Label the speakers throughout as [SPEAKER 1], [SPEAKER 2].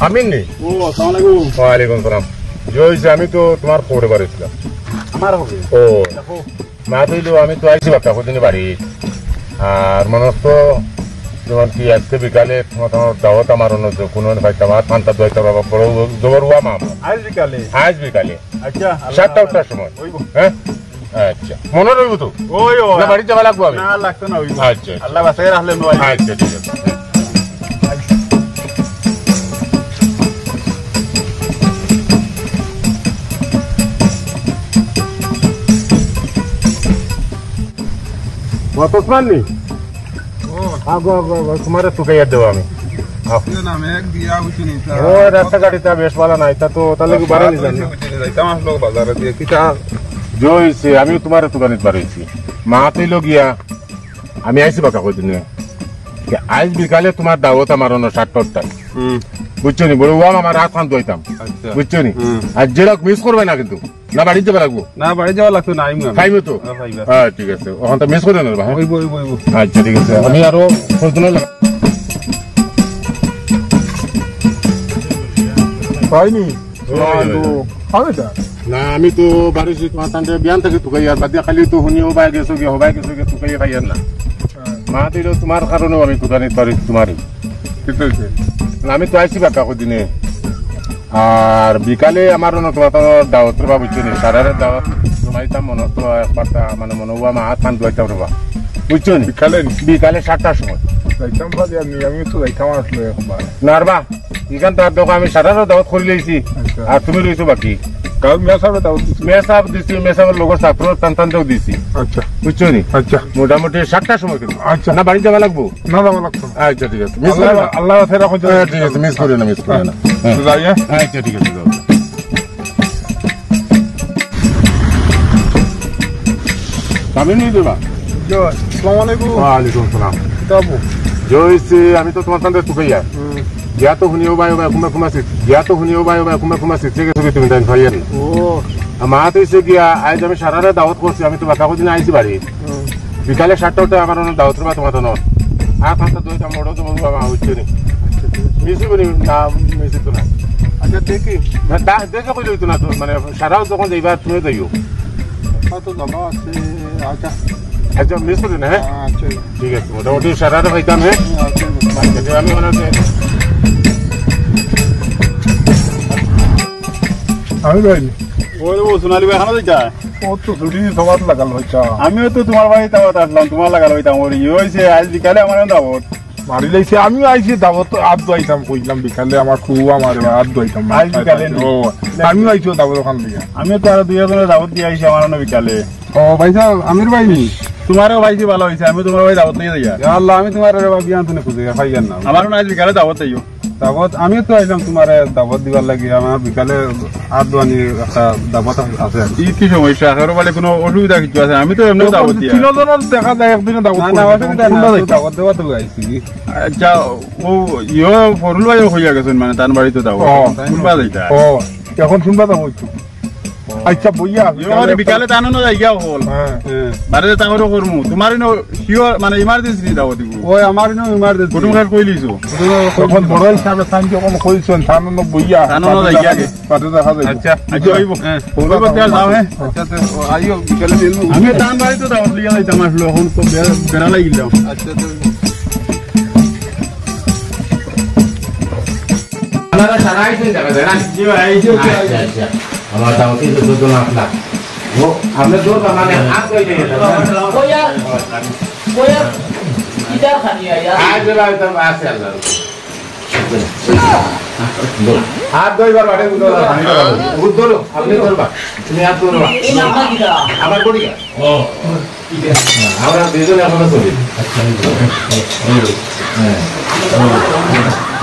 [SPEAKER 1] আমিন নি?
[SPEAKER 2] ও আসসালামু আলাইকুম।
[SPEAKER 1] ওয়ালাইকুম সালাম। জয়ছে আমি তো তোমার খবরে বাড়িছিলাম।
[SPEAKER 2] আমার হবে
[SPEAKER 1] ও মা তৈল আমি তো আইছি বাপ্পা কদিন বাড়ি আর মনে তো যেমন কি আজকে বিকালে তোমার দাওয়াত আমার অন্য কোনো ভাইটা আমার পান্তা দোয়াইতে বাবা বড় জবর হুয়া মা
[SPEAKER 2] আজ বিকালে।
[SPEAKER 1] আজ বিকালে
[SPEAKER 2] আচ্ছা
[SPEAKER 1] 7টা সময়। হ্যাঁ আচ্ছা মনে রইব তো?
[SPEAKER 2] ওই ও
[SPEAKER 1] না বাড়ি যাওয়া লাগবো আমি?
[SPEAKER 2] না লাগতো না।
[SPEAKER 1] আচ্ছা
[SPEAKER 2] আল্লাহ বাসায় রাখলে নয়।
[SPEAKER 1] আচ্ছা ঠিক আছে। ওসমান নি আগো তোমার তুকাইয়া দেবো আমি। ও রাস্তাঘাটিটা বেশ ভালো নাই তা তো তাহলে কি বাড়ি নিয়ে জয়ছে আমি তোমার দোকানে বাড়িয়েছি মা তৈল গিয়া আমি আইসি বাকা কদিন আজ বিকালে তোমার দাওয়াত আমার অন্য 7টায় বুঝছো নি বড় আমার হাত খান দইতাম বুঝছো নি আর যেটা মিস করবে না কিন্তু না বাড়ি যাবে লাগবো
[SPEAKER 2] না বাড়ি যাওয়া লাগতো না
[SPEAKER 1] খাইবে তো হ্যাঁ ঠিক আছে ওখান তো মিস করে নেবা আচ্ছা ঠিক আছে আমি আরো
[SPEAKER 2] হয়নি
[SPEAKER 1] না আমি তো বাড়িছি তোমার তান্তে বিয়ান থেকে তুকাই আর বাদ খালি তো শুনি হবাই গেছো গে তুকাই খাইয়ার না মা দিল তোমার কারণেও আমি দোকানে বাড়িছি তোমারই আমি তো আইসি বাকা দিনে আর বিকালে আমার তোমার তো দাওয়াত রবা বুঝছো নি সারারের দাওয়াত জমাইতাম মনে তো একবার মানে মনে হওয়া মা হাত খান দোয়াইতাম রবা বুঝছো নি বিকালে 7টার সময়
[SPEAKER 2] আমি তো যাইতাম আসলে
[SPEAKER 1] নারবা এখান তো দোকান আমি সারারও দাওয়াত করে লইছি আর তুমি রইছো বাকি মেসাবের লোকের ছাত্র টানটানতেও দিছি বুঝছো নি মোটামুটি 7টার সময় কিন্তু আচ্ছা না বাড়ি যাওয়া লাগবো
[SPEAKER 2] না যাওয়া লাগতো
[SPEAKER 1] আচ্ছা ঠিক আছে
[SPEAKER 2] আল্লাহ
[SPEAKER 1] ঠিক আছে মিস করে না আচ্ছা ঠিক আছে আমি নিয়ে দেবা
[SPEAKER 2] আসসালামু আলাইকুম।
[SPEAKER 1] ওয়ালাইকুম সালাম। জয়ছে আমি তো তোমার সাথে তুকাইয়া গিয়া তো শুনিও বাই কুমা শিখছে গেছো তুমি তাই ভাইয়া নি
[SPEAKER 2] ও
[SPEAKER 1] মা তো এসে গিয়া আজ আমি সারারে দাওয়াত করছি আমি তো বাকা দিন আইছি বাড়ি বিকালে 7টায় আমার দাওয়াত রবা তোমার ন আর 5টা দইটা মোড়ো তো বাবা হচ্ছে নি মিশি বলি না মিশি তো না
[SPEAKER 2] আচ্ছা দেখি
[SPEAKER 1] দেখে কই লইতো না তো মানে সারাও যখন যাইবা তুমি যাইও
[SPEAKER 2] তো যাবা আছে আচ্ছা
[SPEAKER 1] আচ্ছা মিস করি না হ্যাঁ
[SPEAKER 2] আচ্ছা
[SPEAKER 1] ঠিক আছে মোটামুটি সারারে পাইতাম হ্যাঁ আচ্ছা আমি মনে হচ্ছে
[SPEAKER 2] আমি যাইনি
[SPEAKER 3] ওই ও সোনালী ভাই খানা যাইতা
[SPEAKER 2] ও তো ছুটি সবার লাগাল হইছা
[SPEAKER 3] আমিও তো তোমার বাড়ি দাওয়াত আসলাম তোমার লাগাল হইতাম ওর ইয়ে হয়েছে আজ বিকালে আমার দাওয়াত
[SPEAKER 2] বাড়ি লাইছে আমিও আইছি দাওয়াত আদ দইতাম কইলাম বিকালে আমার খুব আমার আদ দইতাম
[SPEAKER 3] আজ বিকালে
[SPEAKER 2] ও আমিও আইছি দাওয়াত ওখান থেকে
[SPEAKER 3] আমিও তো আরো 2 জনের দাওয়াত দিয়ে আইছি আমার বিকালে
[SPEAKER 2] ও ভাই সাহেব আমির ভাই নি
[SPEAKER 3] তোমারও ভাইছি ভালো হয়েছে আমি তোমার ভাই দাওয়াত নিয়ে যাই
[SPEAKER 2] আল্লাহ আমি তোমার বিয়ান তুনে খুঁজে পাইয়ান না
[SPEAKER 3] আমারও আজ বিকালে দাওয়াত আইও
[SPEAKER 2] দাওয়াত আমি তো আইলাম তোমার দাওয়াত দিবার লাগি আমার বিকালে আদ দোয়ানি একটা দাওয়াত আছে
[SPEAKER 3] কি কি সমস্যা আর বলে কোনো অসুবিধা কিছু আছে আমি তো এমনি দাওয়াত দিই
[SPEAKER 2] তিনজনের দেখা যায় একদিনে দাওয়াত
[SPEAKER 3] না অসুবিধা না
[SPEAKER 2] দাওয়াত দেওয়া তো আইছি
[SPEAKER 3] আচ্ছা ও ইয়ে ফরুল ভাই হইয়া গেছেন মানে তার বাড়িতে দাওয়াত শুনবা যাইতা
[SPEAKER 2] ও এখন শুনবা তো হইছো আচ্ছা বইয়া
[SPEAKER 3] বিকালে টানো না যাইয়া হল বাড়িতে টানো করমু তোমার শিওর মানে ইমার্জেন্সি দাওয়াত দিব
[SPEAKER 2] ওই আমার নো ইমার্জেন্সি
[SPEAKER 3] কুটুম কাজ কই লিছো
[SPEAKER 2] তখন বড় হিসাবে সামনে কম কইছেন টানো না বইয়া
[SPEAKER 3] টানো না যাইয়া আগে
[SPEAKER 2] পাতে দেখা যায়
[SPEAKER 3] আচ্ছা আচ্ছা আইবো ফোন করতে যাও হ্যাঁ
[SPEAKER 2] আচ্ছা তো আইও বিকালে দিন
[SPEAKER 3] আমি টান বাড়িতে দাওয়াত লিয়া যাইতাম আসলে এখন তো বেড়া লাগিলাম
[SPEAKER 2] আচ্ছা তো
[SPEAKER 1] আপনারা সারা আইছেন জায়গা দেন
[SPEAKER 3] জি ভাই আইছো
[SPEAKER 1] আচ্ছা আমার দাওয়াতি তো দুটো না আপনার ও আমরা দূর মানে হাত কই দেই
[SPEAKER 4] কোয়া কিটা খানি আয়া
[SPEAKER 1] আজ বেলা তো আছে আল্লাহ হাত দইবার বাড়ে উদ্দলো আপনি করবা তুমি হাত করবা
[SPEAKER 4] এই নামটা কিটা
[SPEAKER 1] আমার বড়িয়া ও আমরা দুজন এখনো চলি আচ্ছা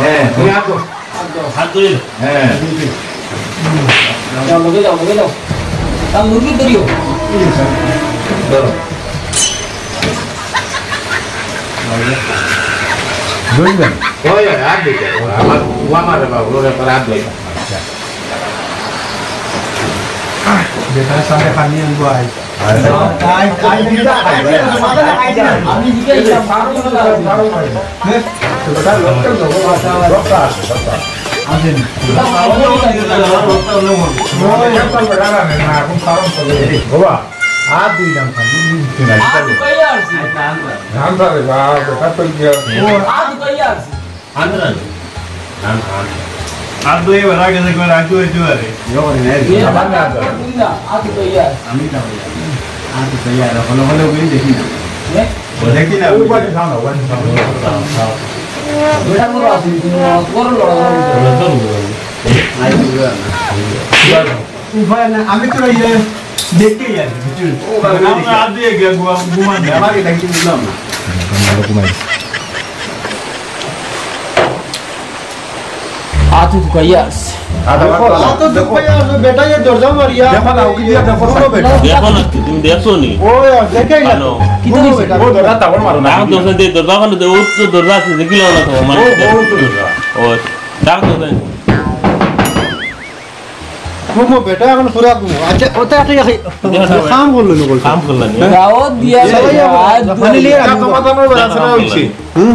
[SPEAKER 1] হ্যাঁ তুমি হাত দই হ্যাঁ
[SPEAKER 4] যাও লগে যাও তা মুরগি ধরিও
[SPEAKER 1] ধরো
[SPEAKER 2] দইবেন
[SPEAKER 1] ওই আর দিকে আমার আমার বাবা ওরে পর আর দই আচ্ছা
[SPEAKER 2] যেটা সামনে খানি আনবো আই
[SPEAKER 4] কাই কিটা আমি দিকে পারো না
[SPEAKER 2] নে তো কথা লোকটা
[SPEAKER 1] বাবা আর দুই দাম খালি
[SPEAKER 4] आज कहिया आरसी
[SPEAKER 2] ধান ধরে বা বেটা তো গিয়া
[SPEAKER 4] आज कहिया आरसी
[SPEAKER 3] আর দুই বেলা গেছে কই রাখু হইতো আরে
[SPEAKER 4] ये बुंदा आज कहिया
[SPEAKER 3] আমি না আর তো তৈয়ার হলো হলো ওই দেখি না
[SPEAKER 4] ये
[SPEAKER 3] দেখি না
[SPEAKER 1] ওই বাড়ি খাও না ওই খাও
[SPEAKER 4] बेटा को आरसी कोर लड़ा
[SPEAKER 3] আই দুরা না উপায় না আমি তো এই দেখতে যাই ও বাবা আমরা আজ দিয়ে গিয়া ঘুমান না আমাকে দেখি বুঝলাম না
[SPEAKER 4] आज तो कहिया आरसी
[SPEAKER 2] তো দেখো বেটা ये दर्जा मारिया দেখো না ওকে দিয়া দেখো বেটা
[SPEAKER 5] দেখো না তুমি দেখছো নি
[SPEAKER 2] ও দেখে না
[SPEAKER 5] হ্যালো
[SPEAKER 4] कितनी से
[SPEAKER 1] ও ধরা তাবর মারো না
[SPEAKER 5] ডাক দোসে দে দরজা মানে দে উত দরজা আছে দেখিলো না তো মানে ও ডাক দোসে
[SPEAKER 2] ঘুমো বেটা এখন পুরা ঘুমো আচ্ছা ওটা কি কাম করলো না
[SPEAKER 5] কাম করলাম
[SPEAKER 4] दावत दिया आज
[SPEAKER 2] মানে লিয়ে সমাধানের বেরাসরা হইছে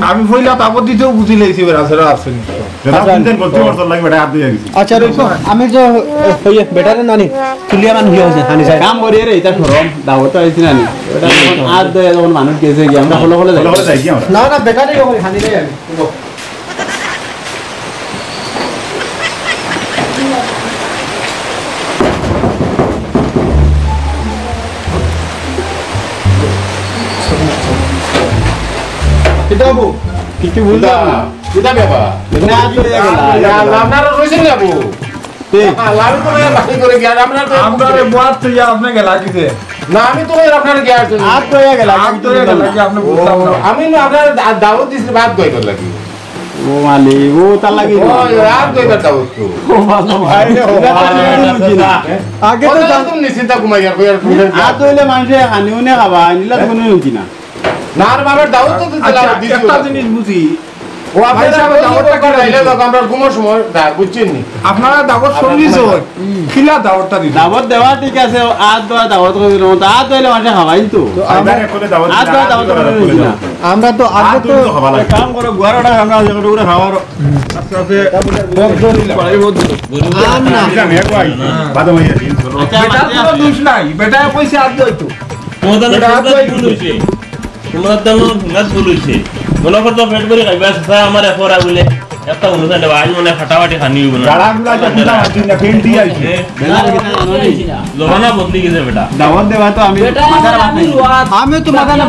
[SPEAKER 2] আমি ফইলা তাবত দিতেও বুঝি লাইছি বেরাসরা আছে
[SPEAKER 1] যেটা চিন্তা করতে বছর লাগে বেটা আর দিয়ে গেছি
[SPEAKER 2] আচ্ছা রইছো আমি যে হইয়ে বেটারে নানি চুলিয়া মান হইয়া হইছে হানি
[SPEAKER 3] কাম করি রে এটা ধরম দাওত আইছি না নি এটা আজ দে যখন মানুষ গেছে কি আমরা হলো হলো
[SPEAKER 1] হলো যাই কি আমরা
[SPEAKER 2] না না বেটারে কই হানি রে আমি কিতাবু
[SPEAKER 3] কিছু বুঝলাম না
[SPEAKER 1] কিটা বাবা
[SPEAKER 3] না তো গেলা
[SPEAKER 1] আপনারা রইছেন না বাবু লাল করে বাকি করে গিয়া
[SPEAKER 2] আমরা রে বাত তো আপনি গেলা কিতে
[SPEAKER 1] না আমি তো আপনার গিয়া আছেন
[SPEAKER 3] আজ তো গেলা
[SPEAKER 2] আগ তো গেলা কি আপনি বুঝলাম না
[SPEAKER 1] আমি না আপনার দাওয়াত দিছি বাদ কই কর লাগি
[SPEAKER 3] ও মালি ও তার লাগি
[SPEAKER 1] ও রাত কই কর দাওয়াত তো
[SPEAKER 2] আগে তো
[SPEAKER 1] তুমি নিশ্চিন্তা ঘুমাই আর কই আর
[SPEAKER 3] আজ হইলে মানুষে হানিও না খাবা নিলা কোনো হইছি না
[SPEAKER 1] না আর বাবার দাওয়াত তো দিছি
[SPEAKER 2] একটা জিনিস বুঝি
[SPEAKER 1] ও আপনারা দাওয়াতটা করে আইলে তো আমরা ঘুমার সময় বুঝছেন নি
[SPEAKER 2] আপনারা দাওয়াত শুনলিছ খিলা দাওয়াতটা দিন
[SPEAKER 3] দাওয়াত দেওয়া ঠিক আছে আজ দেওয়া দাওয়াত কইল না আজ হইলে মানুষে খাবাই তো
[SPEAKER 1] আমরা কোলে দাওয়াত
[SPEAKER 3] আজ দেওয়া দাওয়াত কইল না
[SPEAKER 2] আমরা তো আগে তো
[SPEAKER 1] হবা লাগে
[SPEAKER 3] কাম করো গুয়ারটা আমরা যেগুলো করে খাওয়ার আস্তে
[SPEAKER 1] বাদ হইয়া দিন
[SPEAKER 2] বেটা তো দোষ নাই বেটা কইছে আজ হইতো
[SPEAKER 5] তোমাদের ভুল হইছে তোমাদের তো নাচ ভুল হইছে মনে করতো পেট করে খাইবা সাথে আমার এফরা বলে একটা অনুষ্ঠান দেবা আজ মনে ফাটাফাটি খানি হইব না
[SPEAKER 1] গাড়াগুলা যে পুরা হাতি না ফেন্টি আইছে
[SPEAKER 5] জমানা বদলি গেছে বেটা
[SPEAKER 3] দাওয়াত দেওয়া তো আমি
[SPEAKER 4] बेटा
[SPEAKER 3] মাথার
[SPEAKER 4] আমি
[SPEAKER 3] মাথায়
[SPEAKER 4] लुआ
[SPEAKER 2] আমি তো মাথা না